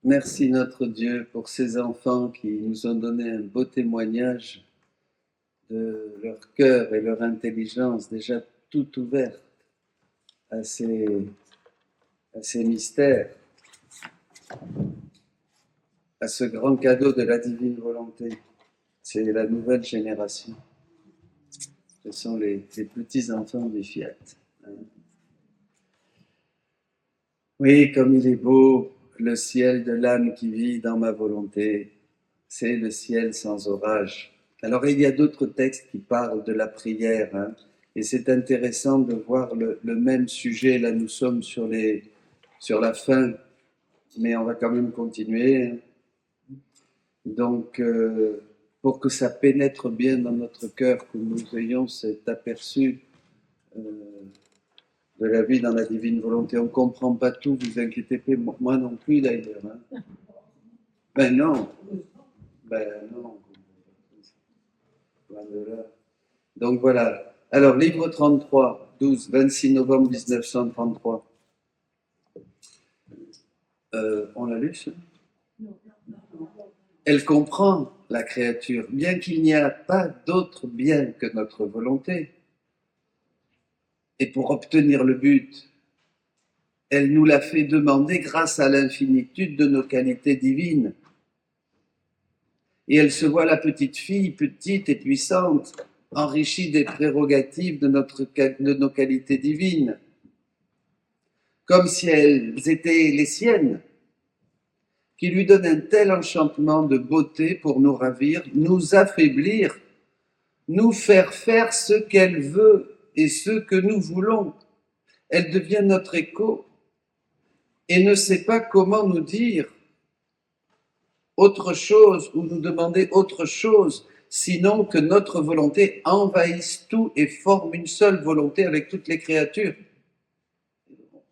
Merci notre Dieu pour ces enfants qui nous ont donné un beau témoignage de leur cœur et leur intelligence déjà tout ouverte à ces mystères, à ce grand cadeau de la divine volonté. C'est la nouvelle génération. Ce sont les petits-enfants du Fiat. Oui, comme il est beau, le ciel de l'âme qui vit dans ma volonté, c'est le ciel sans orage. Alors il y a d'autres textes qui parlent de la prière, hein, et c'est intéressant de voir le même sujet. Là, nous sommes sur la fin, mais on va quand même continuer. Hein. Donc, pour que ça pénètre bien dans notre cœur, que nous ayons cet aperçu de la vie dans la divine volonté. On ne comprend pas tout, vous inquiétez pas, moi non plus d'ailleurs. Hein. Ben non, loin de là. Donc voilà. Alors, livre 33, 12, 26 novembre 1933. On l'a lu, ça? Elle comprend, la créature, bien qu'il n'y a pas d'autre bien que notre volonté. Et pour obtenir le but, elle nous l'a fait demander grâce à l'infinitude de nos qualités divines. Et elle se voit la petite fille, petite et puissante, enrichie des prérogatives de nos qualités divines, comme si elles étaient les siennes, qui lui donnent un tel enchantement de beauté pour nous ravir, nous affaiblir, nous faire faire ce qu'elle veut et ce que nous voulons. Elle devient notre écho et ne sait pas comment nous dire autre chose ou nous demander autre chose, sinon que notre volonté envahisse tout et forme une seule volonté avec toutes les créatures.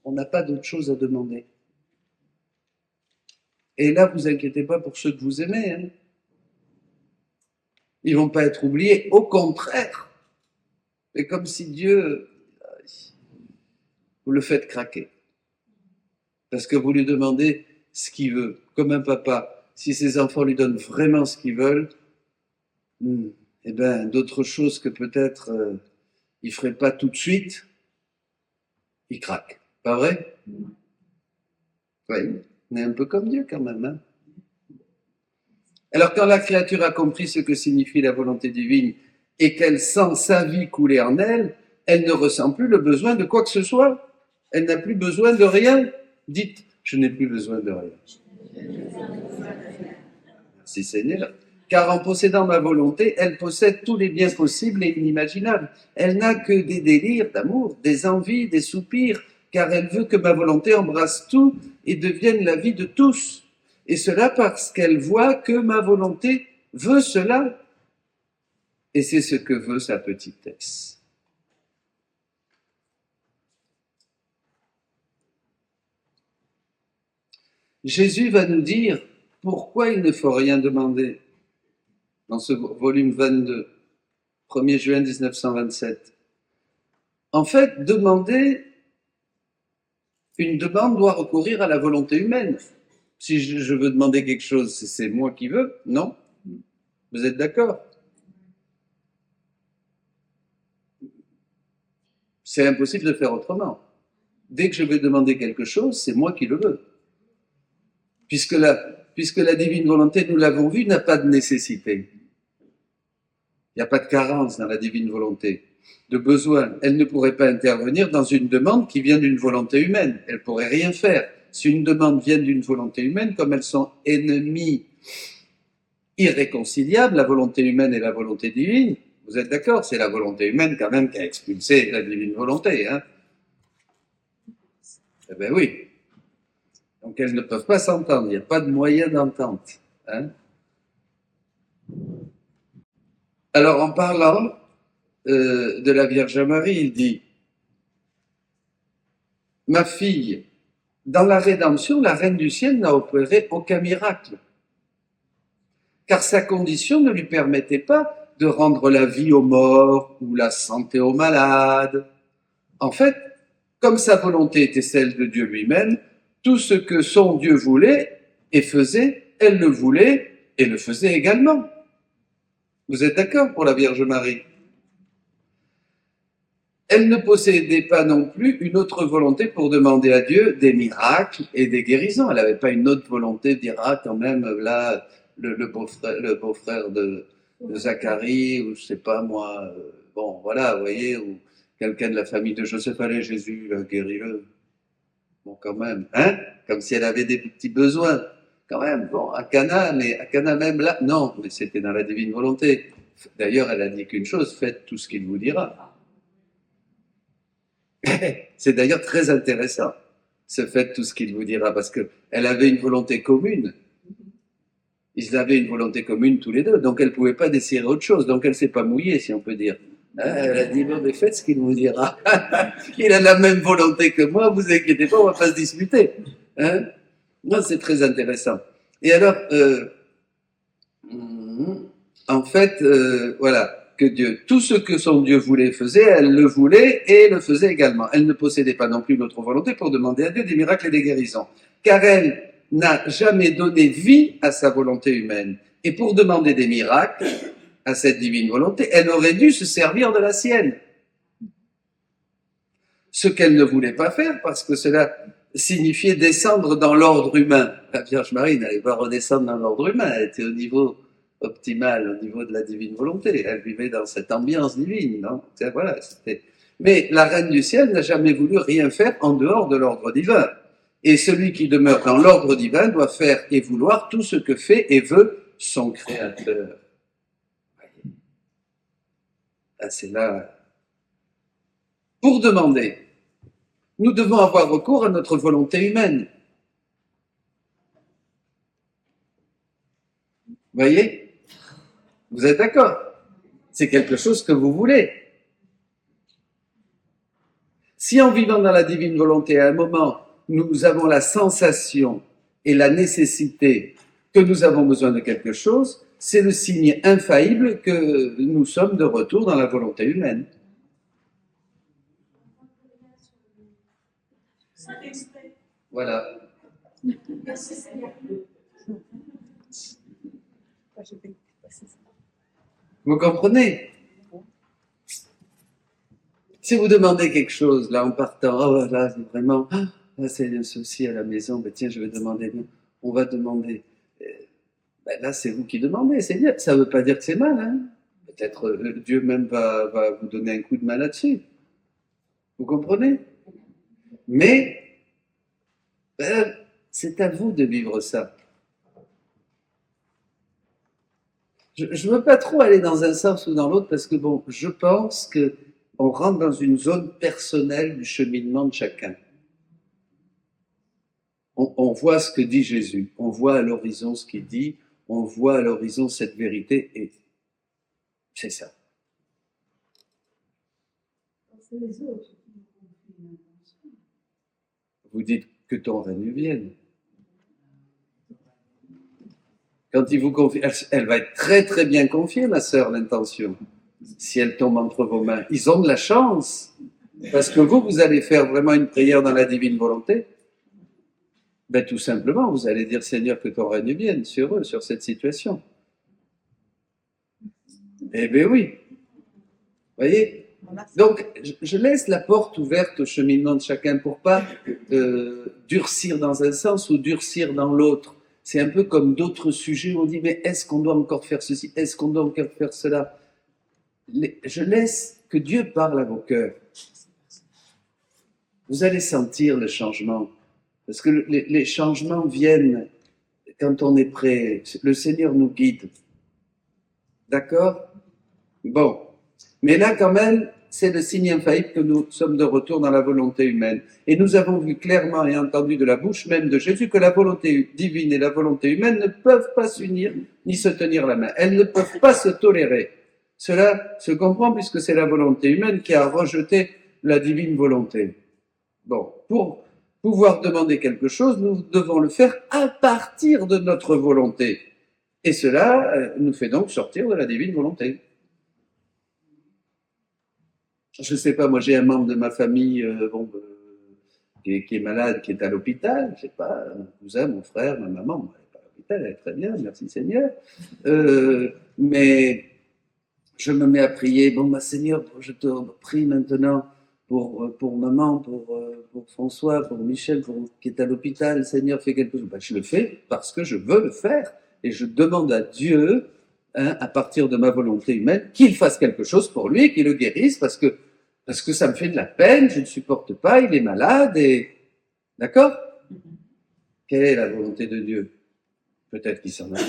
On n'a pas d'autre chose à demander. Et là, vous inquiétez pas pour ceux que vous aimez. Hein. Ils vont pas être oubliés. Au contraire. C'est comme si Dieu, vous le faites craquer. Parce que vous lui demandez ce qu'il veut. Comme un papa, si ses enfants lui donnent vraiment ce qu'ils veulent, eh bien, d'autres choses que peut-être il ne ferait pas tout de suite, il craque. Pas vrai? Oui, on est un peu comme Dieu quand même. Hein. Alors quand la créature a compris ce que signifie la volonté divine et qu'elle sent sa vie couler en elle, elle ne ressent plus le besoin de quoi que ce soit. Elle n'a plus besoin de rien. Dites, je n'ai plus besoin de rien. Merci Seigneur. Car en possédant ma volonté, elle possède tous les biens possibles et inimaginables. Elle n'a que des délires d'amour, des envies, des soupirs, car elle veut que ma volonté embrasse tout et devienne la vie de tous. Et cela parce qu'elle voit que ma volonté veut cela. Et c'est ce que veut sa petitesse. Jésus va nous dire pourquoi il ne faut rien demander dans ce volume 22, 1er juin 1927. En fait, une demande doit recourir à la volonté humaine. Si je veux demander quelque chose, c'est moi qui veux, non? Vous êtes d'accord? C'est impossible de faire autrement. Dès que je vais demander quelque chose, c'est moi qui le veux. Puisque la divine volonté, nous l'avons vu, n'a pas de nécessité. Il n'y a pas de carence dans la divine volonté, de besoin. Elle ne pourrait pas intervenir dans une demande qui vient d'une volonté humaine. Elle ne pourrait rien faire. Si une demande vient d'une volonté humaine, comme elles sont ennemies irréconciliables, la volonté humaine et la volonté divine, vous êtes d'accord? C'est la volonté humaine quand même qui a expulsé la divine volonté. Hein? Eh bien oui. Donc elles ne peuvent pas s'entendre. Il n'y a pas de moyen d'entente. Hein? Alors en parlant de la Vierge Marie, il dit « Ma fille, dans la rédemption, la Reine du Ciel n'a opéré aucun miracle, car sa condition ne lui permettait pas de rendre la vie aux morts ou la santé aux malades. En fait, comme sa volonté était celle de Dieu lui-même, tout ce que son Dieu voulait, et faisait, elle le voulait et le faisait également. Vous êtes d'accord pour la Vierge Marie? Elle ne possédait pas non plus une autre volonté pour demander à Dieu des miracles et des guérisons. Elle n'avait pas une autre volonté de dire, ah, quand même, là, le beau-frère de Zacharie, ou je sais pas moi, bon, voilà, vous voyez, ou quelqu'un de la famille de Joseph, allez, Jésus, là, guéris-le. Bon, quand même, hein? Comme si elle avait des petits besoins. Quand même, bon, à Cana, mais à Cana même là, non, mais c'était dans la divine volonté. D'ailleurs, elle a dit qu'une chose, faites tout ce qu'il vous dira. C'est d'ailleurs très intéressant, ce fait tout ce qu'il vous dira, parce qu'elle avait une volonté commune. Ils avaient une volonté commune tous les deux, donc elle ne pouvait pas désirer autre chose, donc elle ne s'est pas mouillée, si on peut dire. Elle a dit, bon, mais faites ce qu'il vous dira. Il a la même volonté que moi, vous inquiétez pas, on ne va pas se disputer. Hein? Non, c'est très intéressant. Et alors, en fait, voilà, que Dieu, tout ce que son Dieu voulait faisait, elle le voulait et le faisait également. Elle ne possédait pas non plus une autre volonté pour demander à Dieu des miracles et des guérisons, car elle n'a jamais donné vie à sa volonté humaine. Et pour demander des miracles à cette divine volonté, elle aurait dû se servir de la sienne. Ce qu'elle ne voulait pas faire, parce que cela signifiait descendre dans l'ordre humain. La Vierge Marie n'allait pas redescendre dans l'ordre humain, elle était au niveau optimale au niveau de la divine volonté. Elle vivait dans cette ambiance divine. Non, voilà, c'était. Mais la Reine du Ciel n'a jamais voulu rien faire en dehors de l'ordre divin. Et celui qui demeure dans l'ordre divin doit faire et vouloir tout ce que fait et veut son Créateur. Ah, c'est là. Pour demander, nous devons avoir recours à notre volonté humaine. Vous voyez? Vous êtes d'accord? C'est quelque chose que vous voulez. Si en vivant dans la divine volonté, à un moment, nous avons la sensation et la nécessité que nous avons besoin de quelque chose, c'est le signe infaillible que nous sommes de retour dans la volonté humaine. Voilà. Vous comprenez? Si vous demandez quelque chose, là, en partant, oh là, c'est vraiment, là, c'est un souci à la maison, ben, tiens, je vais demander, on va demander. Ben, là, c'est vous qui demandez, c'est bien. Ça ne veut pas dire que c'est mal, hein. Peut-être Dieu même va vous donner un coup de main là-dessus. Vous comprenez? Mais, ben, c'est à vous de vivre ça. Je ne veux pas trop aller dans un sens ou dans l'autre parce que, bon, je pense que on rentre dans une zone personnelle du cheminement de chacun. On voit ce que dit Jésus, on voit à l'horizon ce qu'il dit, on voit à l'horizon cette vérité et c'est ça. Vous dites que ton règne vienne. Quand il vous confie, elle va être très très bien confiée, ma sœur, l'intention, si elle tombe entre vos mains. Ils ont de la chance, parce que vous allez faire vraiment une prière dans la divine volonté. Ben, tout simplement, vous allez dire, Seigneur, que ton règne vienne sur eux, sur cette situation. Eh bien oui. Voyez? Donc, je laisse la porte ouverte au cheminement de chacun pour pas durcir dans un sens ou durcir dans l'autre. C'est un peu comme d'autres sujets où on dit, mais est-ce qu'on doit encore faire ceci? Est-ce qu'on doit encore faire cela? Je laisse que Dieu parle à vos cœurs. Vous allez sentir le changement. Parce que les changements viennent quand on est prêt. Le Seigneur nous guide. D'accord? Bon. Mais là, quand même, c'est le signe infaillible que nous sommes de retour dans la volonté humaine. Et nous avons vu clairement et entendu de la bouche même de Jésus que la volonté divine et la volonté humaine ne peuvent pas s'unir ni se tenir la main. Elles ne peuvent pas se tolérer. Cela se comprend puisque c'est la volonté humaine qui a rejeté la divine volonté. Bon, pour pouvoir demander quelque chose, nous devons le faire à partir de notre volonté. Et cela nous fait donc sortir de la divine volonté. Je sais pas, moi j'ai un membre de ma famille, qui est malade, qui est à l'hôpital, je sais pas, mon cousin, mon frère, ma maman, bon, elle n'est pas à l'hôpital, elle est très bien, merci Seigneur. Mais je me mets à prier, bon, bah, Seigneur, je te prie maintenant pour maman, pour François, pour Michel, qui est à l'hôpital, Seigneur, fais quelque chose. Bah, je le fais parce que je veux le faire et je demande à Dieu, hein, à partir de ma volonté humaine, qu'il fasse quelque chose pour lui et qu'il le guérisse parce que ça me fait de la peine, je ne supporte pas, il est malade et... D'accord? Quelle est la volonté de Dieu? Peut-être qu'il s'en aille.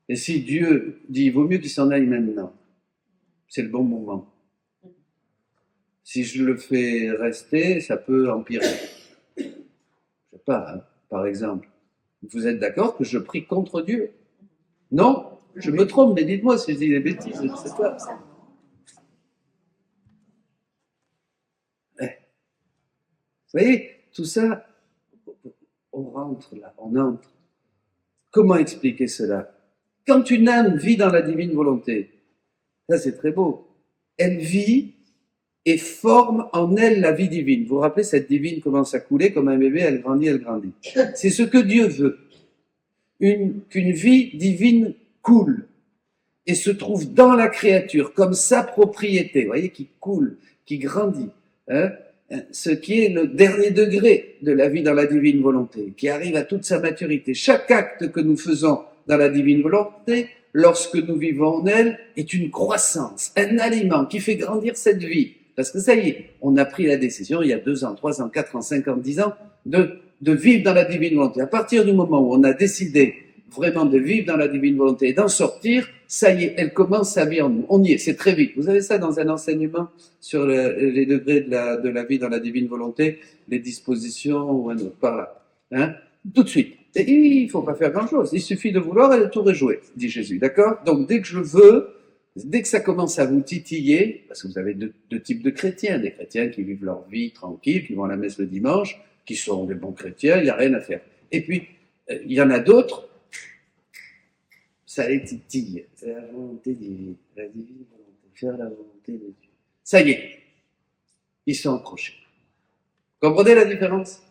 Et si Dieu dit, il vaut mieux qu'il s'en aille maintenant, c'est le bon moment. Si je le fais rester, ça peut empirer. Je sais pas, hein, par exemple. Vous êtes d'accord que je prie contre Dieu? Non? Je me trompe, mais dites-moi si je dis des bêtises, je ne sais pas. Vous voyez, tout ça, on rentre là, on entre. Comment expliquer cela? Quand une âme vit dans la divine volonté, ça c'est très beau, elle vit et forme en elle la vie divine. Vous vous rappelez, cette divine commence à couler comme un bébé, elle grandit, elle grandit. C'est ce que Dieu veut. Qu'une vie divine coule et se trouve dans la créature comme sa propriété, vous voyez, qui coule, qui grandit. Hein, ce qui est le dernier degré de la vie dans la divine volonté, qui arrive à toute sa maturité. Chaque acte que nous faisons dans la divine volonté, lorsque nous vivons en elle, est une croissance, un aliment qui fait grandir cette vie. Parce que ça y est, on a pris la décision il y a 2 ans, 3 ans, 4 ans, 5 ans, 10 ans, de vivre dans la divine volonté. À partir du moment où on a décidé vraiment de vivre dans la divine volonté et d'en sortir, ça y est, elle commence sa vie en nous. On y est, c'est très vite. Vous avez ça dans un enseignement sur les degrés de la vie dans la divine volonté, les dispositions, ou un autre, par là. Hein? Tout de suite. Et il ne faut pas faire grand-chose. Il suffit de vouloir et le tour est joué, dit Jésus. D'accord? Donc, dès que je veux, dès que ça commence à vous titiller, parce que vous avez deux types de chrétiens, des chrétiens qui vivent leur vie tranquille, qui vont à la messe le dimanche, qui sont des bons chrétiens, il n'y a rien à faire. Et puis, il y en a d'autres, ça les titille. C'est la volonté divine, la divine volonté, faire la volonté de Dieu. Ça y est, ils sont accrochés. Comprenez la différence?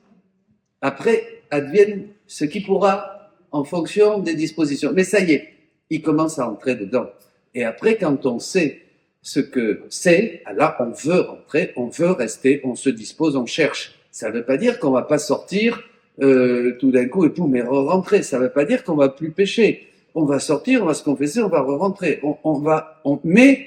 Après, advienne ce qui pourra en fonction des dispositions. Mais ça y est, ils commencent à entrer dedans. Et après, quand on sait ce que c'est, alors on veut rentrer, on veut rester, on se dispose, on cherche. Ça ne veut pas dire qu'on va pas sortir tout d'un coup et tout, mais re-rentrer. Ça ne veut pas dire qu'on va plus pécher. On va sortir, on va se confesser, on va re-rentrer. Mais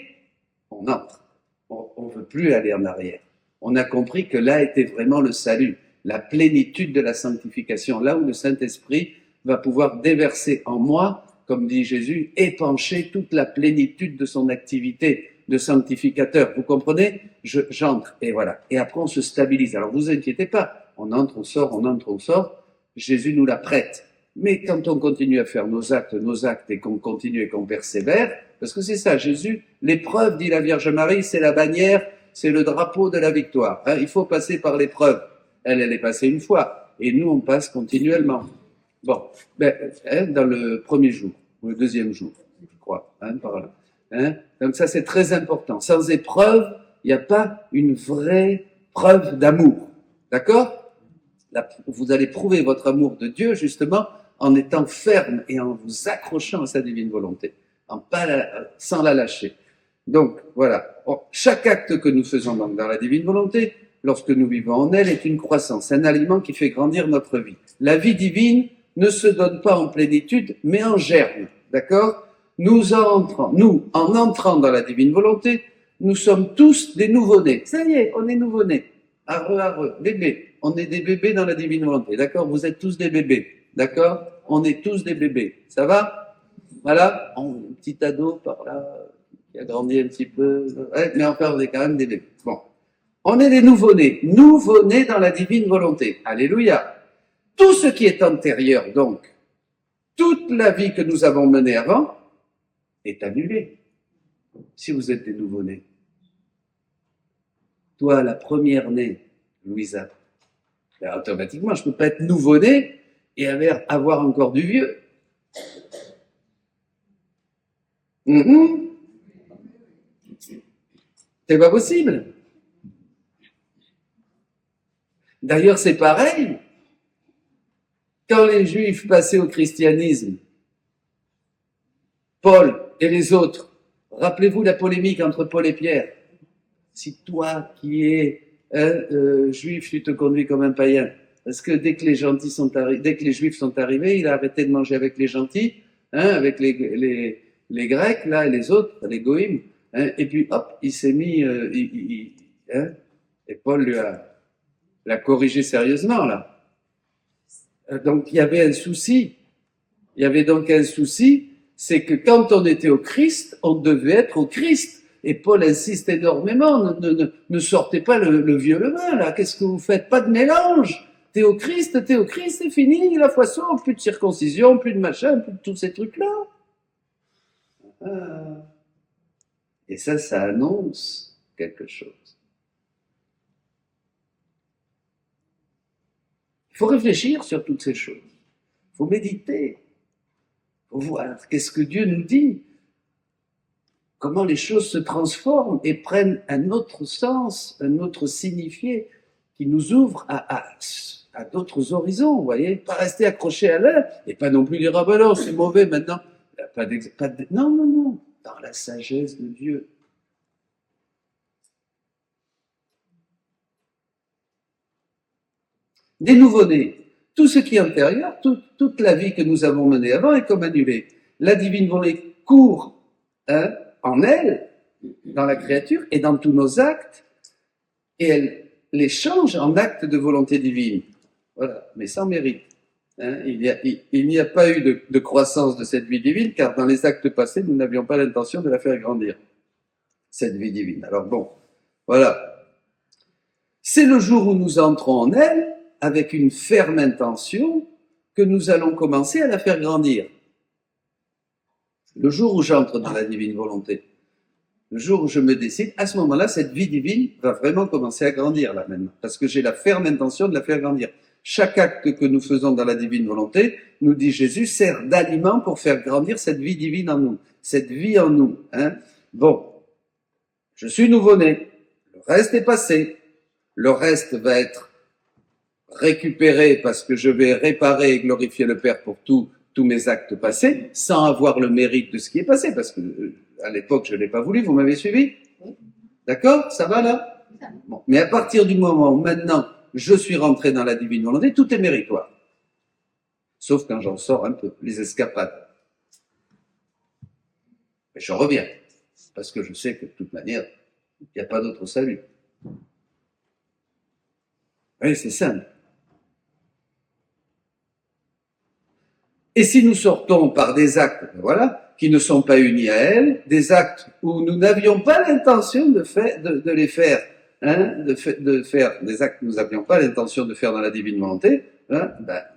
on entre. On veut plus aller en arrière. On a compris que là était vraiment le salut, la plénitude de la sanctification, là où le Saint-Esprit va pouvoir déverser en moi, comme dit Jésus, épancher toute la plénitude de son activité de sanctificateur. Vous comprenez? J'entre, et voilà. Et après, on se stabilise. Alors, vous inquiétez pas. On entre, on sort, on entre, on sort. Jésus nous la prête. Mais quand on continue à faire nos actes, et qu'on continue et qu'on persévère, parce que c'est ça, Jésus, l'épreuve, dit la Vierge Marie, c'est la bannière, c'est le drapeau de la victoire. Hein, il faut passer par l'épreuve. Elle est passée une fois, et nous, on passe continuellement. Bon, dans le premier jour, ou le deuxième jour, je crois, par là. Donc ça, c'est très important. Sans épreuve, il n'y a pas une vraie preuve d'amour. D'accord? Vous allez prouver votre amour de Dieu, justement, en étant ferme et en vous accrochant à sa divine volonté, sans la lâcher. Donc, voilà. Chaque acte que nous faisons donc dans la divine volonté, lorsque nous vivons en elle, est une croissance, un aliment qui fait grandir notre vie. La vie divine ne se donne pas en plénitude, mais en germe. D'accord? En entrant dans la divine volonté, nous sommes tous des nouveau-nés. Ça y est, on est nouveau-nés. Arre, bébés. On est des bébés dans la divine volonté. D'accord? Vous êtes tous des bébés. D'accord? On est tous des bébés. Ça va? Voilà. Un petit ado par là, qui a grandi un petit peu. Ouais, mais enfin, on est quand même des bébés. Bon. On est des nouveau-nés. Nouveau-nés dans la divine volonté. Alléluia. Tout ce qui est antérieur, donc, toute la vie que nous avons menée avant, est annulé. Si vous êtes des nouveau-nés. Toi, la première-née, Louisa, ben, automatiquement, je ne peux pas être nouveau-né et avoir encore du vieux. C'est pas possible. D'ailleurs, c'est pareil. Quand les Juifs passaient au christianisme, Paul et les autres, rappelez-vous la polémique entre Paul et Pierre. Si toi qui es juif, tu te conduis comme un païen. Parce que dès que les gentils sont arrivés, dès que les juifs sont arrivés, il a arrêté de manger avec les gentils, avec les Grecs, là, et les autres, les goïms, et puis hop, il s'est mis, et Paul l'a corrigé sérieusement, là. Donc il y avait un souci. Il y avait donc un souci, c'est que quand on était au Christ, on devait être au Christ. Et Paul insiste énormément, ne sortez pas le vieux levain, là, qu'est-ce que vous faites? Pas de mélange. T'es au Christ, c'est fini, la poisson, plus de circoncision, plus de machin, plus de tous ces trucs-là. Et ça annonce quelque chose. Il faut réfléchir sur toutes ces choses. Il faut méditer. Il faut voir qu'est-ce que Dieu nous dit. Comment les choses se transforment et prennent un autre sens, un autre signifié qui nous ouvre à d'autres horizons, vous voyez. Pas rester accroché à l'un et pas non plus dire, ah ben non, c'est mauvais maintenant. Non. Dans la sagesse de Dieu. Des nouveau-nés. Tout ce qui est antérieur, toute la vie que nous avons menée avant est comme annulée. La divine volonté court en elle, dans la créature et dans tous nos actes, et elle les change en actes de volonté divine. Voilà, mais sans mérite. Il n'y a pas eu de croissance de cette vie divine, car dans les actes passés, nous n'avions pas l'intention de la faire grandir, cette vie divine. Alors bon, voilà. C'est le jour où nous entrons en elle, avec une ferme intention, que nous allons commencer à la faire grandir. Le jour où j'entre dans la divine volonté, le jour où je me décide, à ce moment-là, cette vie divine va vraiment commencer à grandir, là, maintenant, parce que j'ai la ferme intention de la faire grandir. Chaque acte que nous faisons dans la divine volonté, nous dit Jésus, sert d'aliment pour faire grandir cette vie divine en nous, cette vie en nous. Bon, je suis nouveau-né, le reste est passé, le reste va être récupéré parce que je vais réparer et glorifier le Père pour tous mes actes passés, sans avoir le mérite de ce qui est passé, parce que à l'époque je l'ai pas voulu, vous m'avez suivi? D'accord? Ça va là? Bon. Mais à partir du moment où maintenant je suis rentré dans la divine volonté, tout est méritoire. Sauf quand j'en sors un peu, les escapades. Mais je reviens, parce que je sais que de toute manière, il n'y a pas d'autre salut. Oui, c'est simple. Et si nous sortons par des actes, voilà, qui ne sont pas unis à elle, des actes où nous n'avions pas l'intention de les faire, de faire des actes que nous n'avions pas l'intention de faire dans la divine volonté,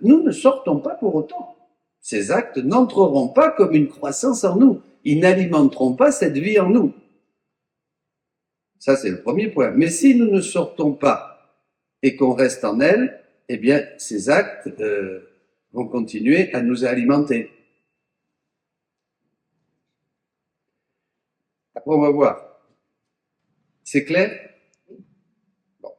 nous ne sortons pas pour autant. Ces actes n'entreront pas comme une croissance en nous. Ils n'alimenteront pas cette vie en nous. Ça, c'est le premier point. Mais si nous ne sortons pas et qu'on reste en elle, eh bien, ces actes vont continuer à nous alimenter. Après, on va voir. C'est clair? Bon.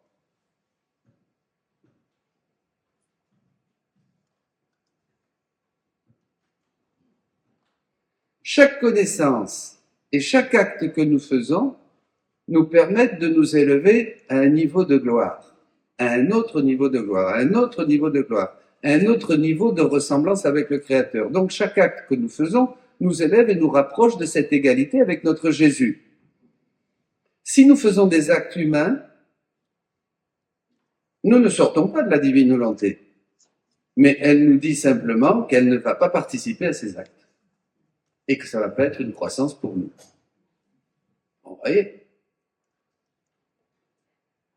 Chaque connaissance et chaque acte que nous faisons nous permettent de nous élever à un niveau de gloire, à un autre niveau de gloire, à un autre niveau de gloire, à un autre niveau de ressemblance avec le Créateur. Donc chaque acte que nous faisons nous élève et nous rapproche de cette égalité avec notre Jésus. Si nous faisons des actes humains, nous ne sortons pas de la divine volonté, mais elle nous dit simplement qu'elle ne va pas participer à ces actes et que ça va pas être une croissance pour nous. Vous voyez ?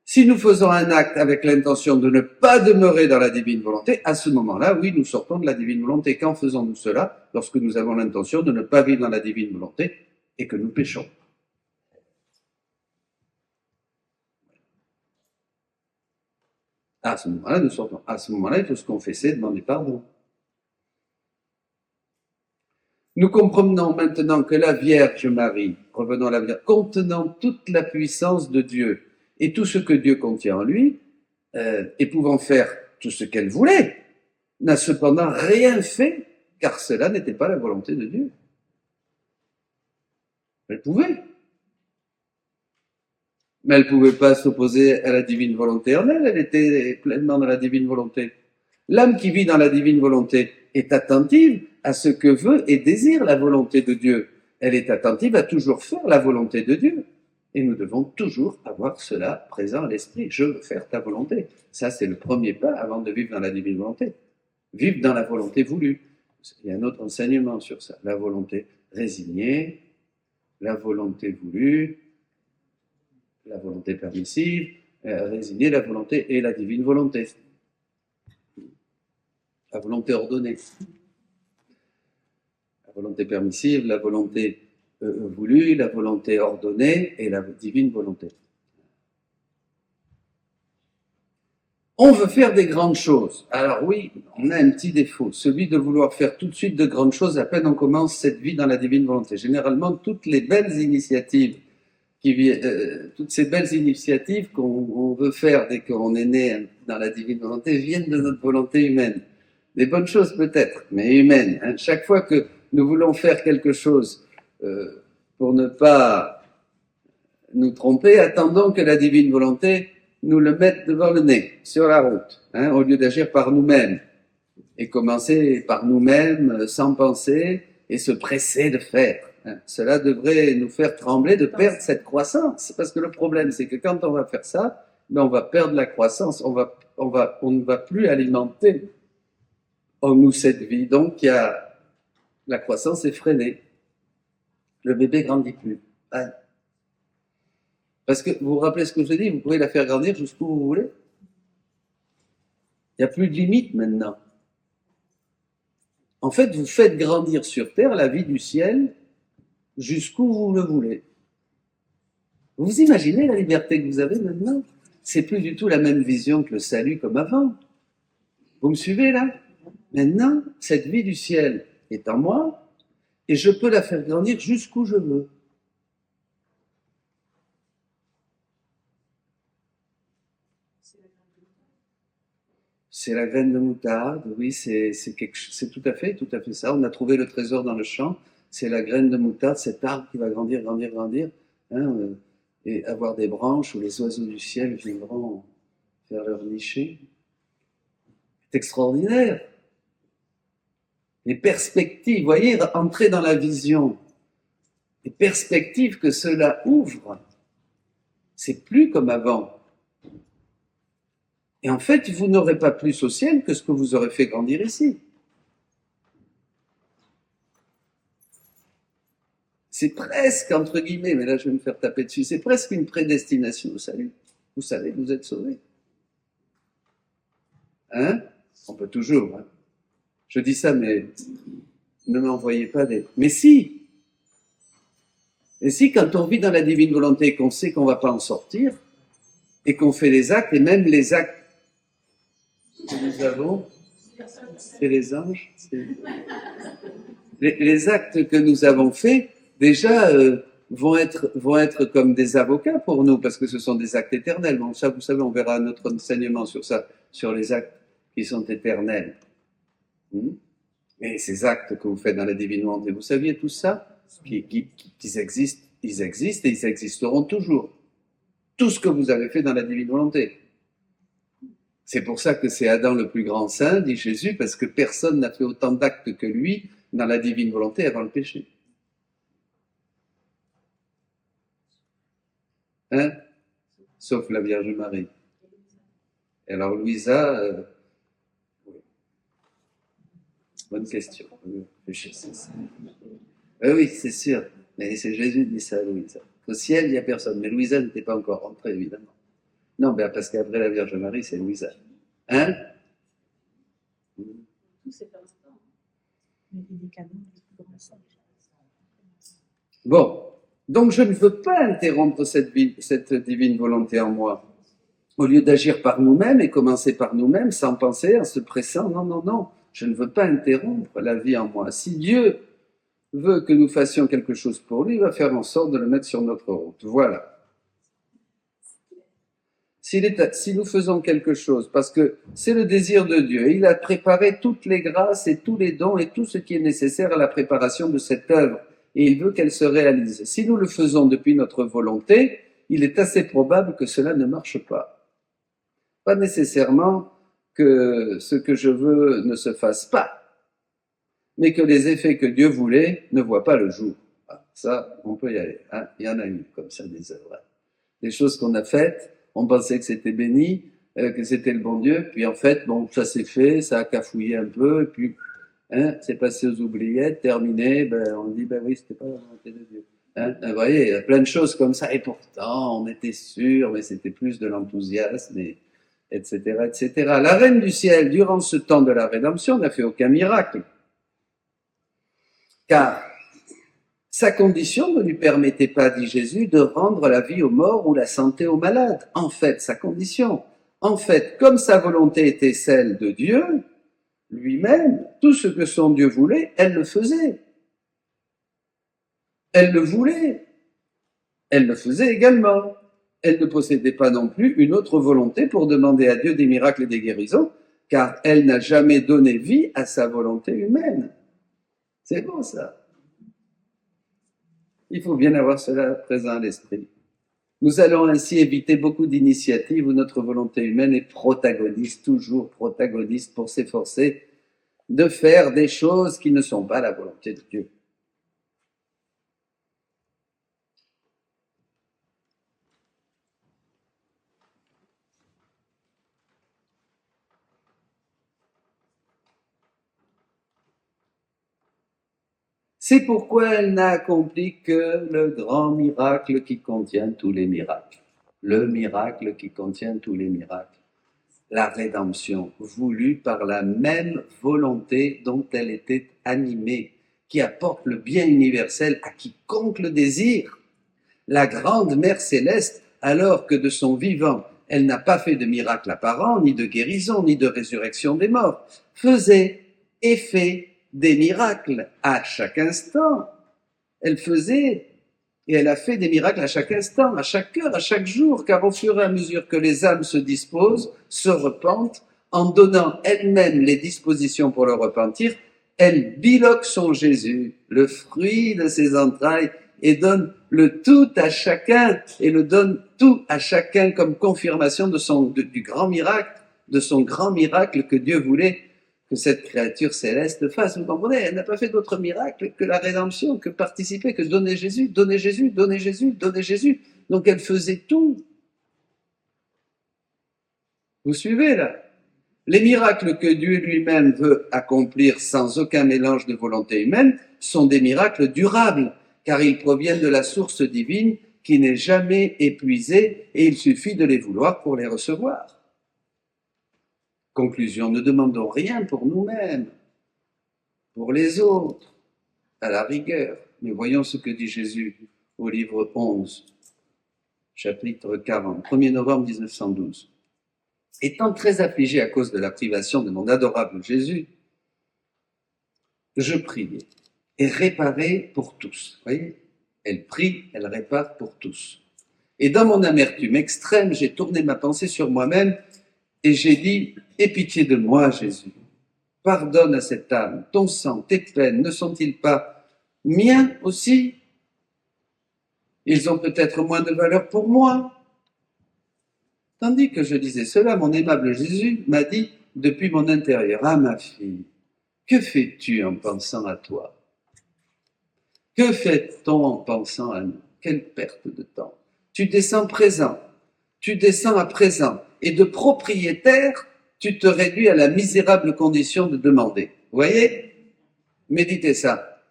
Si nous faisons un acte avec l'intention de ne pas demeurer dans la divine volonté, à ce moment-là, oui, nous sortons de la divine volonté. Quand faisons-nous cela? Lorsque nous avons l'intention de ne pas vivre dans la divine volonté et que nous péchons. À ce moment-là, nous sortons. À ce moment-là, il faut se confesser, demander pardon. Nous comprenons maintenant que la Vierge Marie, revenons à la Vierge, contenant toute la puissance de Dieu et tout ce que Dieu contient en lui, et pouvant faire tout ce qu'elle voulait, n'a cependant rien fait, car cela n'était pas la volonté de Dieu. Elle pouvait. Mais elle ne pouvait pas s'opposer à la divine volonté en elle, elle était pleinement dans la divine volonté. L'âme qui vit dans la divine volonté est attentive à ce que veut et désire la volonté de Dieu. Elle est attentive à toujours faire la volonté de Dieu. Et nous devons toujours avoir cela présent à l'esprit. Je veux faire ta volonté. Ça, c'est le premier pas avant de vivre dans la divine volonté. Vivre dans la volonté voulue. Il y a un autre enseignement sur ça. La volonté résignée, la volonté voulue, la volonté permissive, résigner la volonté et la divine volonté. La volonté ordonnée. La volonté permissive, la volonté voulue, la volonté ordonnée et la divine volonté. On veut faire des grandes choses. Alors oui, on a un petit défaut, celui de vouloir faire tout de suite de grandes choses à peine on commence cette vie dans la divine volonté. Généralement, toutes les belles initiatives toutes ces belles initiatives qu'on veut faire dès qu'on est né dans la divine volonté viennent de notre volonté humaine. Des bonnes choses peut-être, mais humaines. Hein. Chaque fois que nous voulons faire quelque chose pour ne pas nous tromper, attendons que la divine volonté nous le mette devant le nez, sur la route, hein, au lieu d'agir par nous-mêmes. Et commencer par nous-mêmes, sans penser, et se presser de faire. Cela devrait nous faire trembler de perdre cette croissance. Parce que le problème, c'est que quand on va faire ça, ben on va perdre la croissance, on ne va plus alimenter en nous cette vie. Donc, la croissance est freinée. Le bébé grandit plus. Hein. Parce que, vous vous rappelez ce que je dis, vous pouvez la faire grandir jusqu'où vous voulez. Il n'y a plus de limite maintenant. En fait, vous faites grandir sur terre la vie du ciel jusqu'où vous le voulez. Vous imaginez la liberté que vous avez maintenant? C'est plus du tout la même vision que le salut comme avant. Vous me suivez là? Maintenant, cette vie du ciel est en moi et je peux la faire grandir jusqu'où je veux. C'est la graine de moutarde, oui, c'est tout à fait ça. On a trouvé le trésor dans le champ. C'est la graine de moutarde, cet arbre qui va grandir, hein, et avoir des branches où les oiseaux du ciel viendront faire leur nicher. C'est extraordinaire. Les perspectives, vous voyez, entrer dans la vision. Les perspectives que cela ouvre, c'est plus comme avant. Et en fait, vous n'aurez pas plus au ciel que ce que vous aurez fait grandir ici. C'est presque, entre guillemets, mais là je vais me faire taper dessus, c'est presque une prédestination au salut. Vous savez, vous êtes sauvés. Hein? On peut toujours. Hein? Je dis ça, mais ne m'envoyez pas des... Mais si! Et si, quand on vit dans la divine volonté, qu'on sait qu'on ne va pas en sortir, et qu'on fait les actes, et même les actes que nous avons, c'est les anges, les actes que nous avons faits, déjà, vont être comme des avocats pour nous, parce que ce sont des actes éternels. Bon, ça, vous savez, on verra notre enseignement sur ça, sur les actes qui sont éternels. Et ces actes que vous faites dans la divine volonté, vous saviez tout ça, qu'ils existent, ils existent et ils existeront toujours. Tout ce que vous avez fait dans la divine volonté. C'est pour ça que c'est Adam le plus grand saint, dit Jésus, parce que personne n'a fait autant d'actes que lui dans la divine volonté avant le péché. Hein? Sauf la Vierge Marie. Et alors Louisa, bonne question. Oui, c'est sûr. Mais c'est Jésus qui dit ça à Louisa. Au ciel, il n'y a personne. Mais Louisa n'était pas encore rentrée, évidemment. Non, ben parce qu'après la Vierge Marie, c'est Louisa. Hein? Tout cet instant. Mais il est quand même le plus grand saint. Bon. Donc je ne veux pas interrompre cette divine volonté en moi. Au lieu d'agir par nous-mêmes et commencer par nous-mêmes, sans penser, en se pressant, non. Je ne veux pas interrompre la vie en moi. Si Dieu veut que nous fassions quelque chose pour lui, il va faire en sorte de le mettre sur notre route. Voilà. Si nous faisons quelque chose, parce que c'est le désir de Dieu, il a préparé toutes les grâces et tous les dons et tout ce qui est nécessaire à la préparation de cette œuvre, et il veut qu'elle se réalise. Si nous le faisons depuis notre volonté, il est assez probable que cela ne marche pas. Pas nécessairement que ce que je veux ne se fasse pas, mais que les effets que Dieu voulait ne voient pas le jour. Ah, ça, on peut y aller. Hein. Il y en a eu comme ça des œuvres. Des choses qu'on a faites, on pensait que c'était béni, que c'était le bon Dieu, puis en fait, bon, ça s'est fait, ça a cafouillé un peu, et puis hein, c'est passé aux oubliettes, terminé, ben, on dit, ben oui, c'était pas la volonté de Dieu. Hein, vous voyez, il y a plein de choses comme ça, et pourtant, on était sûr, mais c'était plus de l'enthousiasme, et, etc., etc. La Reine du Ciel, durant ce temps de la rédemption, n'a fait aucun miracle, car sa condition ne lui permettait pas, dit Jésus, de rendre la vie aux morts ou la santé aux malades. En fait, sa condition. En fait, comme sa volonté était celle de Dieu, lui-même, tout ce que son Dieu voulait, elle le faisait. Elle le voulait. Elle le faisait également. Elle ne possédait pas non plus une autre volonté pour demander à Dieu des miracles et des guérisons, car elle n'a jamais donné vie à sa volonté humaine. C'est bon ça. Il faut bien avoir cela présent à l'esprit. Nous allons ainsi éviter beaucoup d'initiatives où notre volonté humaine est protagoniste, toujours protagoniste, pour s'efforcer de faire des choses qui ne sont pas la volonté de Dieu. C'est pourquoi elle n'a accompli que le grand miracle qui contient tous les miracles. Le miracle qui contient tous les miracles. La rédemption, voulue par la même volonté dont elle était animée, qui apporte le bien universel à quiconque le désire. La grande Mère Céleste, alors que de son vivant, elle n'a pas fait de miracle apparent, ni de guérison, ni de résurrection des morts, faisait et fait des miracles à chaque instant. Elle faisait et elle a fait des miracles à chaque instant, à chaque heure, à chaque jour, car au fur et à mesure que les âmes se disposent, se repentent, en donnant elle-même les dispositions pour le repentir, elle biloque son Jésus, le fruit de ses entrailles, et donne le tout à chacun, et le donne tout à chacun comme confirmation du grand miracle, de son grand miracle que Dieu voulait que cette créature céleste fasse. Vous comprenez? Elle n'a pas fait d'autre miracle que la rédemption, que participer, que donner Jésus, donner Jésus, donner Jésus, donner Jésus. Donc elle faisait tout. Vous suivez là? Les miracles que Dieu lui-même veut accomplir sans aucun mélange de volonté humaine sont des miracles durables, car ils proviennent de la source divine qui n'est jamais épuisée et il suffit de les vouloir pour les recevoir. Conclusion, ne demandons rien pour nous-mêmes, pour les autres, à la rigueur. Mais voyons ce que dit Jésus au livre 11, chapitre 40, 1er novembre 1912. Étant très affligé à cause de la privation de mon adorable Jésus, je priais et réparais pour tous. Vous voyez, elle prie, elle répare pour tous. Et dans mon amertume extrême, j'ai tourné ma pensée sur moi-même et j'ai dit, aie pitié de moi, Jésus. Pardonne à cette âme, ton sang, tes peines, ne sont-ils pas miens aussi? Ils ont peut-être moins de valeur pour moi. Tandis que je disais cela, mon aimable Jésus m'a dit depuis mon intérieur, ah ma fille, que fais-tu en pensant à toi? Que fait-on en pensant à nous? Quelle perte de temps. Tu descends présent, tu descends à présent, et de propriétaire, tu te réduis à la misérable condition de demander. Vous voyez? Méditez ça.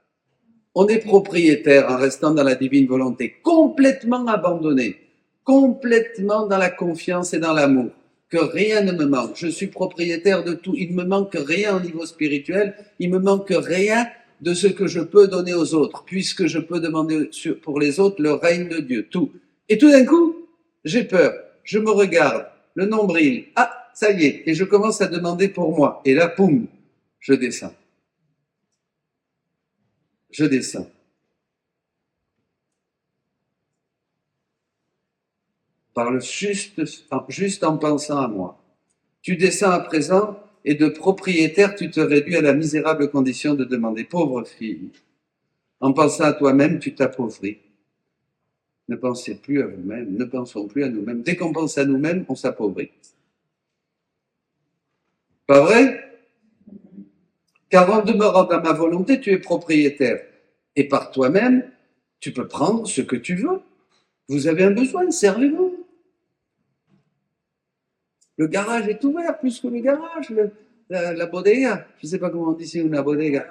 On est propriétaire en restant dans la divine volonté, complètement abandonné, complètement dans la confiance et dans l'amour, que rien ne me manque. Je suis propriétaire de tout. Il ne me manque rien au niveau spirituel, il me manque rien de ce que je peux donner aux autres, puisque je peux demander pour les autres le règne de Dieu, tout. Et tout d'un coup, j'ai peur, je me regarde, le nombril, ah, ça y est, et je commence à demander pour moi. Et là, poum, je descends. Je descends. parle juste en pensant à moi. Tu descends à présent et de propriétaire, tu te réduis à la misérable condition de demander. Pauvre fille, en pensant à toi-même, tu t'appauvris. Ne pensez plus à vous-même, ne pensons plus à nous-mêmes. Dès qu'on pense à nous-mêmes, on s'appauvrit. Pas vrai? Car en demeurant dans ma volonté, tu es propriétaire. Et par toi-même, tu peux prendre ce que tu veux. Vous avez un besoin, servez-vous. Le garage est ouvert, plus que le garage, la bodega. Je ne sais pas comment on dit ici une bodega.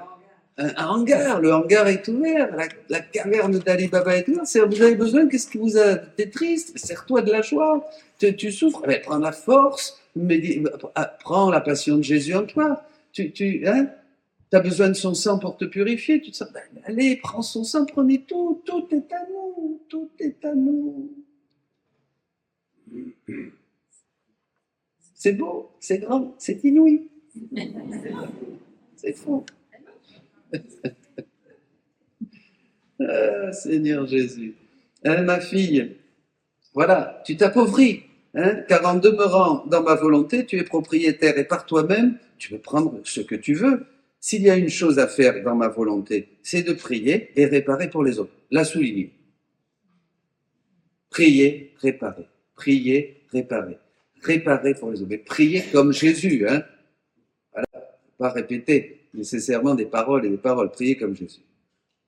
Un hangar, le hangar est ouvert, la caverne d'Ali Baba est ouverte. Vous avez besoin, qu'est-ce qui vous a... T'es triste, serre-toi de la joie, tu souffres, mais prends la force, prends la passion de Jésus en toi. Tu as besoin de son sang pour te purifier, tu te sens, allez, prends son sang, prenez tout, tout est à nous, tout est à nous. C'est beau, c'est grand, c'est inouï. C'est fou. Ah, Seigneur Jésus. Hein, ma fille, voilà, tu t'appauvris, car en demeurant dans ma volonté, tu es propriétaire et par toi-même, tu peux prendre ce que tu veux. S'il y a une chose à faire dans ma volonté, c'est de prier et réparer pour les autres. La souligner. Prier, réparer. Prier, réparer. Réparer pour les autres. Mais prier comme Jésus, Voilà, pas répéter nécessairement des paroles et des paroles. Prier comme Jésus.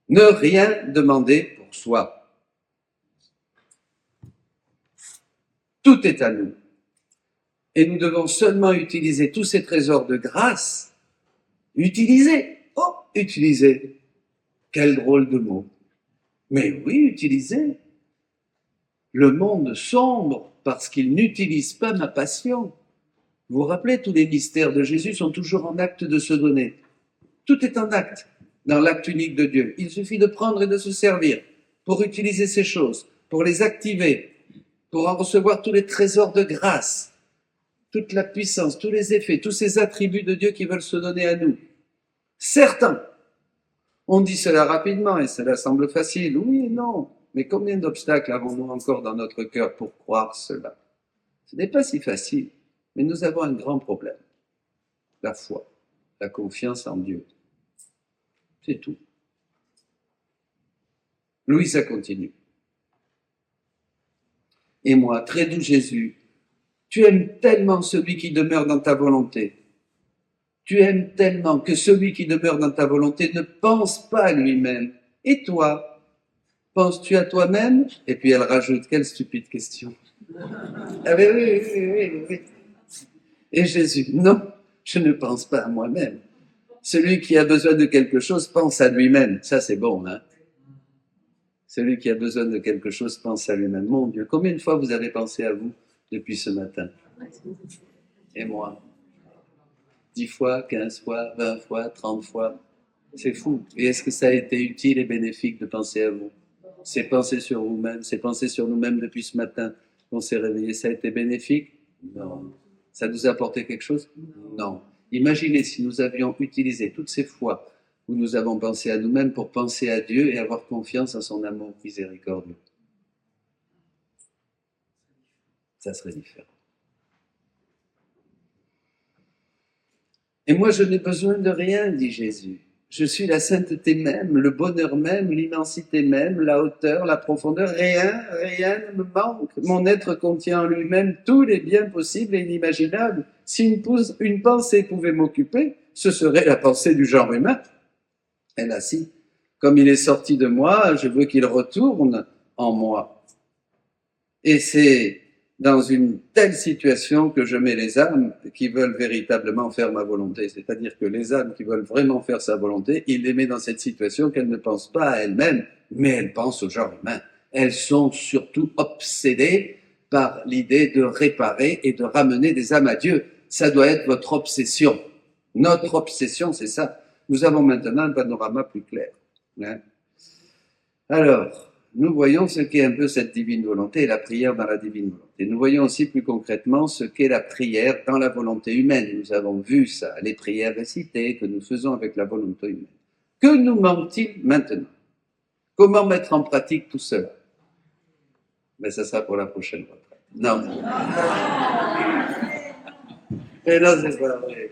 Ne rien demander pour soi. Tout est à nous. Et nous devons seulement utiliser tous ces trésors de grâce. Utiliser. Oh, utiliser. Quel drôle de mot. Mais oui, utiliser. Le monde sombre parce qu'il n'utilise pas ma passion. Vous vous rappelez, tous les mystères de Jésus sont toujours en acte de se donner. Tout est en acte dans l'acte unique de Dieu. Il suffit de prendre et de se servir pour utiliser ces choses, pour les activer, pour en recevoir tous les trésors de grâce, toute la puissance, tous les effets, tous ces attributs de Dieu qui veulent se donner à nous. Certains, on dit cela rapidement et cela semble facile. Oui et non. Mais combien d'obstacles avons-nous encore dans notre cœur pour croire cela? Ce n'est pas si facile, mais nous avons un grand problème. La foi, la confiance en Dieu. C'est tout. Louisa continue. Et moi, très doux Jésus, tu aimes tellement celui qui demeure dans ta volonté. Tu aimes tellement que celui qui demeure dans ta volonté ne pense pas à lui-même. Et toi, penses-tu à toi-même? Et puis elle rajoute, quelle stupide question. Ah mais oui. Et Jésus, non, je ne pense pas à moi-même. Celui qui a besoin de quelque chose pense à lui-même. Ça, c'est bon, Celui qui a besoin de quelque chose pense à lui-même. Mon Dieu, combien de fois vous avez pensé à vous depuis ce matin? Et moi? 10 fois, 15 fois, 20 fois, 30 fois. C'est fou. Et est-ce que ça a été utile et bénéfique de penser à vous? C'est penser sur vous-même, c'est penser sur nous-mêmes depuis ce matin qu'on s'est réveillé. Ça a été bénéfique? Non. Ça nous a apporté quelque chose? Non. Imaginez si nous avions utilisé toutes ces fois où nous avons pensé à nous-mêmes pour penser à Dieu et avoir confiance en son amour miséricordieux. Ça serait différent. Et moi, je n'ai besoin de rien, dit Jésus. Je suis la sainteté même, le bonheur même, l'immensité même, la hauteur, la profondeur. Rien ne me manque. Mon être contient en lui-même tous les biens possibles et inimaginables. Si une pensée pouvait m'occuper, ce serait la pensée du genre humain. Et là, si, comme il est sorti de moi, je veux qu'il retourne en moi. Et c'est dans une telle situation que je mets les âmes qui veulent véritablement faire ma volonté. C'est-à-dire que les âmes qui veulent vraiment faire sa volonté, il les met dans cette situation qu'elles ne pensent pas à elles-mêmes, mais elles pensent au genre humain. Elles sont surtout obsédées par l'idée de réparer et de ramener des âmes à Dieu. Ça doit être votre obsession. Notre obsession, c'est ça. Nous avons maintenant un panorama plus clair. Alors, nous voyons ce qu'est un peu cette divine volonté et la prière dans la divine volonté. Nous voyons aussi plus concrètement ce qu'est la prière dans la volonté humaine. Nous avons vu ça, les prières récitées que nous faisons avec la volonté humaine. Que nous manque-t-il maintenant? Comment mettre en pratique tout cela? Mais ça sera pour la prochaine retraite. Non. Mais non, c'est pas vrai.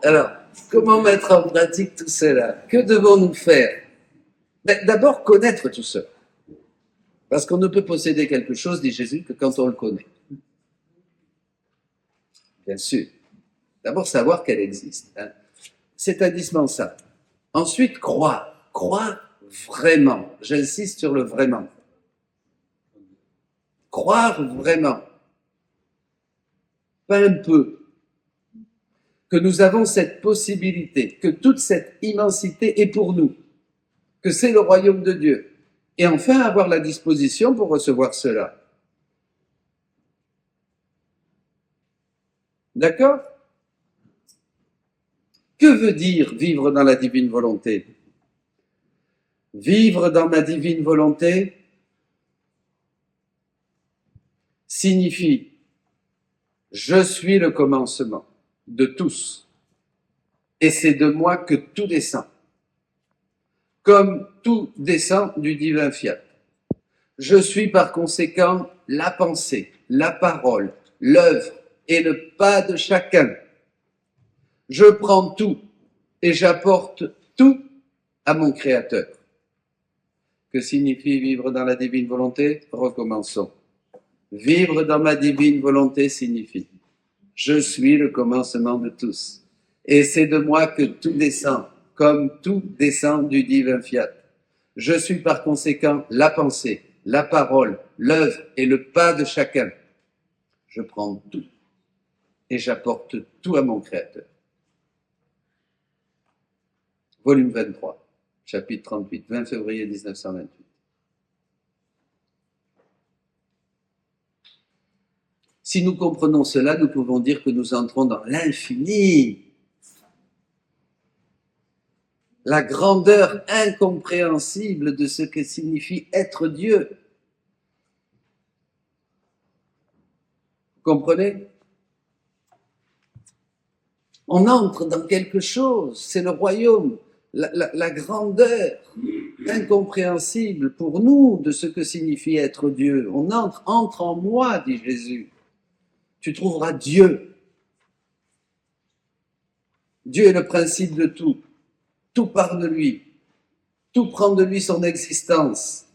Alors, comment mettre en pratique tout cela? Que devons-nous faire? D'abord, connaître tout cela. Parce qu'on ne peut posséder quelque chose, dit Jésus, que quand on le connaît. Bien sûr. D'abord, savoir qu'elle existe. Hein. C'est indispensable. Ensuite, croire. Croire vraiment. J'insiste sur le vraiment. Croire vraiment. Pas un peu. Que nous avons cette possibilité, que toute cette immensité est pour nous. Que c'est le royaume de Dieu. Et enfin, avoir la disposition pour recevoir cela. D'accord? Que veut dire vivre dans la divine volonté? Vivre dans ma divine volonté signifie je suis le commencement de tous et c'est de moi que tout descend, comme tout descend du divin fiat. Je suis par conséquent la pensée, la parole, l'œuvre et le pas de chacun. Je prends tout et j'apporte tout à mon Créateur. Que signifie vivre dans la divine volonté? Recommençons. Vivre dans ma divine volonté signifie je suis le commencement de tous. Et c'est de moi que tout descend, comme tout descend du divin fiat. Je suis par conséquent la pensée, la parole, l'œuvre et le pas de chacun. Je prends tout et j'apporte tout à mon Créateur. Volume 23, chapitre 38, 20 février 1928. Si nous comprenons cela, nous pouvons dire que nous entrons dans l'infini. La grandeur incompréhensible de ce que signifie être Dieu. Vous comprenez? On entre dans quelque chose, c'est le royaume, la grandeur incompréhensible pour nous de ce que signifie être Dieu. On entre en moi, dit Jésus. Tu trouveras Dieu. Dieu est le principe de tout. Tout part de lui. Tout prend de lui son existence.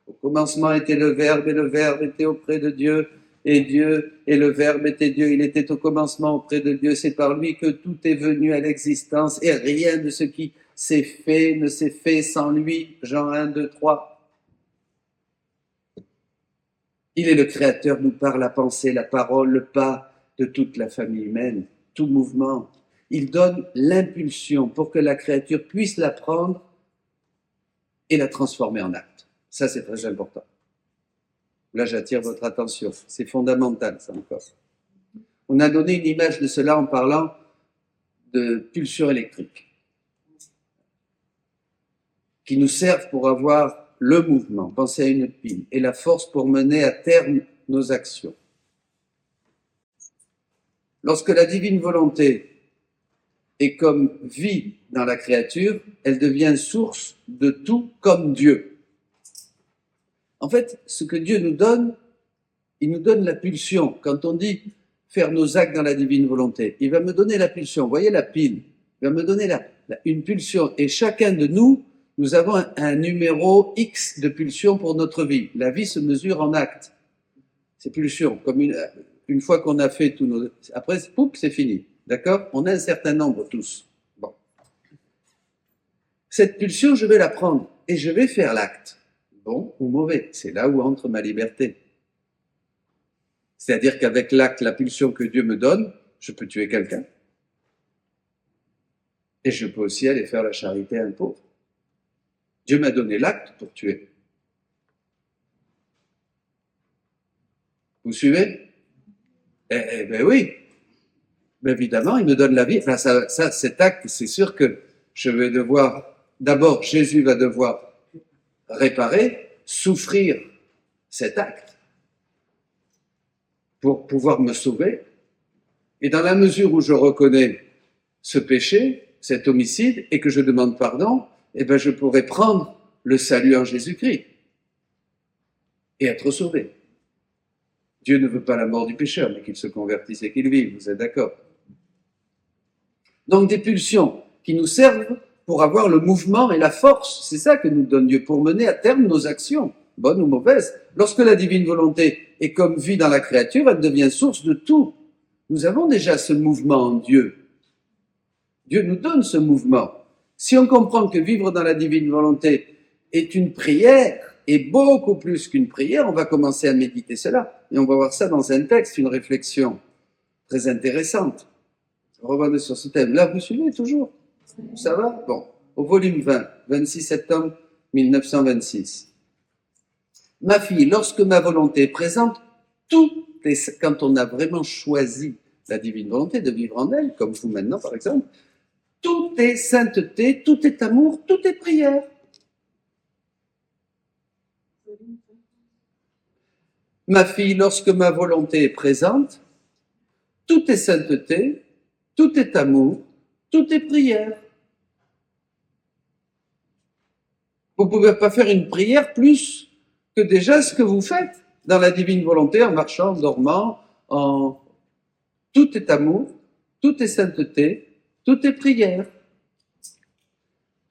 Au commencement était le Verbe, et le Verbe était auprès de Dieu, et Dieu, et le Verbe était Dieu. Il était au commencement auprès de Dieu. C'est par lui que tout est venu à l'existence, et rien de ce qui s'est fait ne s'est fait sans lui. Jean 1, 2, 3. Il est le Créateur, nous par la pensée, la parole, le pas de toute la famille humaine, tout mouvement. Il donne l'impulsion pour que la créature puisse la prendre et la transformer en acte. Ça, c'est très important. Là, j'attire votre attention. C'est fondamental, ça encore. On a donné une image de cela en parlant de pulsions électriques qui nous servent pour avoir le mouvement, pensez à une pile, et la force pour mener à terme nos actions. Lorsque la divine volonté est comme vie dans la créature, elle devient source de tout comme Dieu. En fait, ce que Dieu nous donne, il nous donne la pulsion. Quand on dit faire nos actes dans la divine volonté, il va me donner la pulsion. Vous voyez la pile? Il va me donner une pulsion. Et chacun de nous, nous avons un numéro X de pulsion pour notre vie. La vie se mesure en actes. Ces pulsions, comme une fois qu'on a fait tous nos... Après, poup, c'est fini. D'accord? On a un certain nombre tous. Bon. Cette pulsion, je vais la prendre et je vais faire l'acte. Bon ou mauvais. C'est là où entre ma liberté. C'est-à-dire qu'avec l'acte, la pulsion que Dieu me donne, je peux tuer quelqu'un. Et je peux aussi aller faire la charité à un pauvre. Dieu m'a donné l'acte pour tuer. Vous suivez? Eh bien oui. Mais évidemment, il me donne la vie. Enfin, cet acte, c'est sûr que je vais devoir... D'abord, Jésus va devoir réparer, souffrir cet acte pour pouvoir me sauver. Et dans la mesure où je reconnais ce péché, cet homicide, et que je demande pardon, eh bien, je pourrais prendre le salut en Jésus-Christ et être sauvé. Dieu ne veut pas la mort du pécheur, mais qu'il se convertisse et qu'il vive, vous êtes d'accord? Donc des pulsions qui nous servent pour avoir le mouvement et la force, c'est ça que nous donne Dieu, pour mener à terme nos actions, bonnes ou mauvaises. Lorsque la divine volonté est comme vie dans la créature, elle devient source de tout. Nous avons déjà ce mouvement en Dieu. Dieu nous donne ce mouvement. Si on comprend que vivre dans la divine volonté est une prière, et beaucoup plus qu'une prière, on va commencer à méditer cela. Et on va voir ça dans un texte, une réflexion très intéressante. Revenez sur ce thème. Là, vous suivez toujours? Ça va? Bon. Au volume 20, 26 septembre 1926. Ma fille, lorsque ma volonté est présente, quand on a vraiment choisi la divine volonté de vivre en elle, comme vous maintenant par exemple, tout est sainteté, tout est amour, tout est prière. Ma fille, lorsque ma volonté est présente, tout est sainteté, tout est amour, tout est prière. Vous ne pouvez pas faire une prière plus que déjà ce que vous faites dans la divine volonté, en marchant, en dormant, tout est amour, tout est sainteté, tout est prière.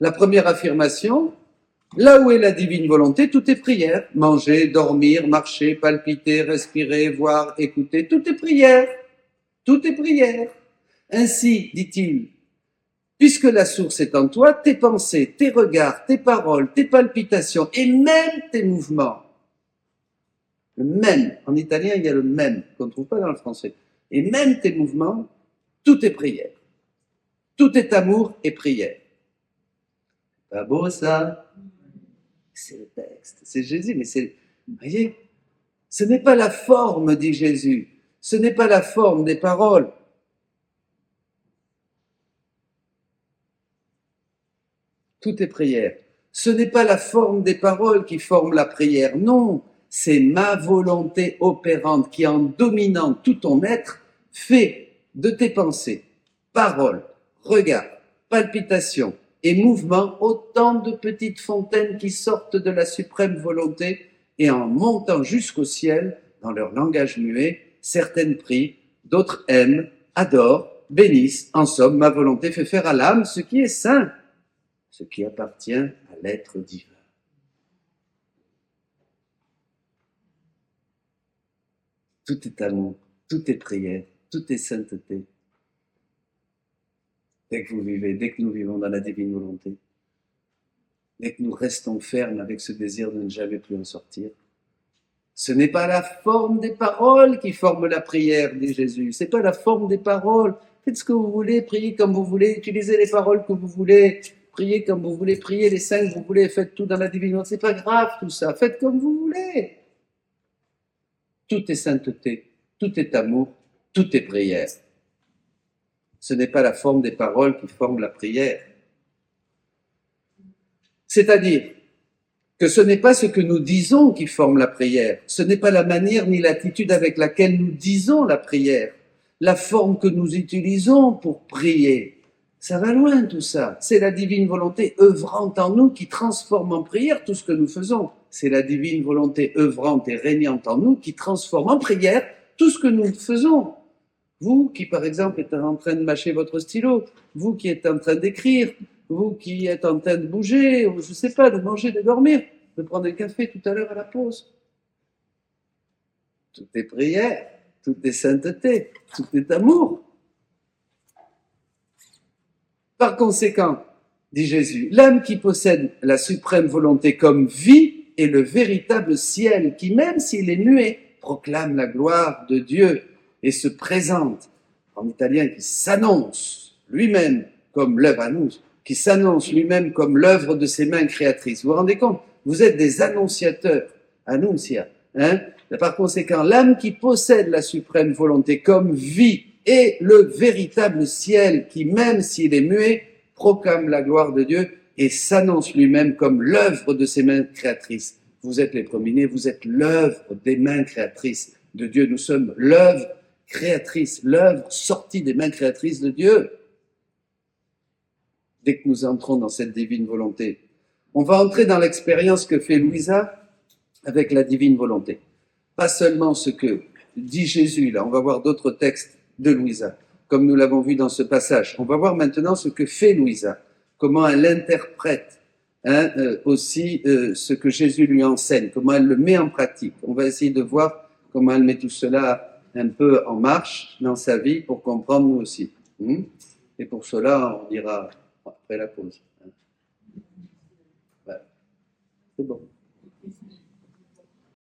La première affirmation, là où est la divine volonté, tout est prière. Manger, dormir, marcher, palpiter, respirer, voir, écouter, tout est prière. Tout est prière. Ainsi, dit-il, puisque la source est en toi, tes pensées, tes regards, tes paroles, tes palpitations et même tes mouvements. Le même, en italien, il y a le même, qu'on ne trouve pas dans le français. Et même tes mouvements, tout est prière. Tout est amour et prière. Pas beau ça? C'est le texte, c'est Jésus, mais c'est, vous voyez, ce n'est pas la forme, dit Jésus, ce n'est pas la forme des paroles. Tout est prière. Ce n'est pas la forme des paroles qui forme la prière, non, c'est ma volonté opérante qui, en dominant tout ton être, fait de tes pensées, paroles, regards, palpitations et mouvements autant de petites fontaines qui sortent de la suprême volonté et en montant jusqu'au ciel, dans leur langage muet, certaines prient, d'autres aiment, adorent, bénissent. En somme, ma volonté fait faire à l'âme ce qui est saint, ce qui appartient à l'être divin. Tout est amour, tout est prière, tout est sainteté. Dès que vous vivez, dès que nous vivons dans la divine volonté, dès que nous restons fermes avec ce désir de ne jamais plus en sortir, ce n'est pas la forme des paroles qui forme la prière, dit Jésus. C'est pas la forme des paroles. Faites ce que vous voulez, priez comme vous voulez, utilisez les paroles que vous voulez, priez comme vous voulez, priez les saints que vous voulez, faites tout dans la divine volonté. C'est pas grave tout ça, faites comme vous voulez. Tout est sainteté, tout est amour, tout est prière. Ce n'est pas la forme des paroles qui forme la prière. C'est-à-dire que ce n'est pas ce que nous disons qui forme la prière, ce n'est pas la manière ni l'attitude avec laquelle nous disons la prière, la forme que nous utilisons pour prier. Ça va loin tout ça. C'est la divine volonté œuvrante en nous qui transforme en prière tout ce que nous faisons. C'est la divine volonté œuvrante et régnante en nous qui transforme en prière tout ce que nous faisons. Vous qui, par exemple, êtes en train de mâcher votre stylo, vous qui êtes en train d'écrire, vous qui êtes en train de bouger, ou je ne sais pas, de manger, de dormir, de prendre un café tout à l'heure à la pause. Tout est prière, tout est sainteté, tout est amour. Par conséquent, dit Jésus, l'âme qui possède la suprême volonté comme vie est le véritable ciel qui, même s'il est muet, proclame la gloire de Dieu et se présente, en italien, qui s'annonce lui-même comme l'œuvre annonce, qui s'annonce lui-même comme l'œuvre de ses mains créatrices. Vous vous rendez compte? Vous êtes des annonciateurs, annuncia. Par conséquent, l'âme qui possède la suprême volonté comme vie est le véritable ciel qui, même s'il est muet, proclame la gloire de Dieu et s'annonce lui-même comme l'œuvre de ses mains créatrices. Vous êtes les premiers-nés, vous êtes l'œuvre des mains créatrices de Dieu. Nous sommes l'œuvre créatrice, l'œuvre sortie des mains créatrices de Dieu. Dès que nous entrons dans cette divine volonté, on va entrer dans l'expérience que fait Louisa avec la divine volonté. Pas seulement ce que dit Jésus. Là, on va voir d'autres textes de Louisa, comme nous l'avons vu dans ce passage. On va voir maintenant ce que fait Louisa, comment elle interprète aussi ce que Jésus lui enseigne, comment elle le met en pratique. On va essayer de voir comment elle met tout cela un peu en marche dans sa vie pour comprendre nous aussi. Et pour cela, on ira après la pause. Voilà. C'est bon.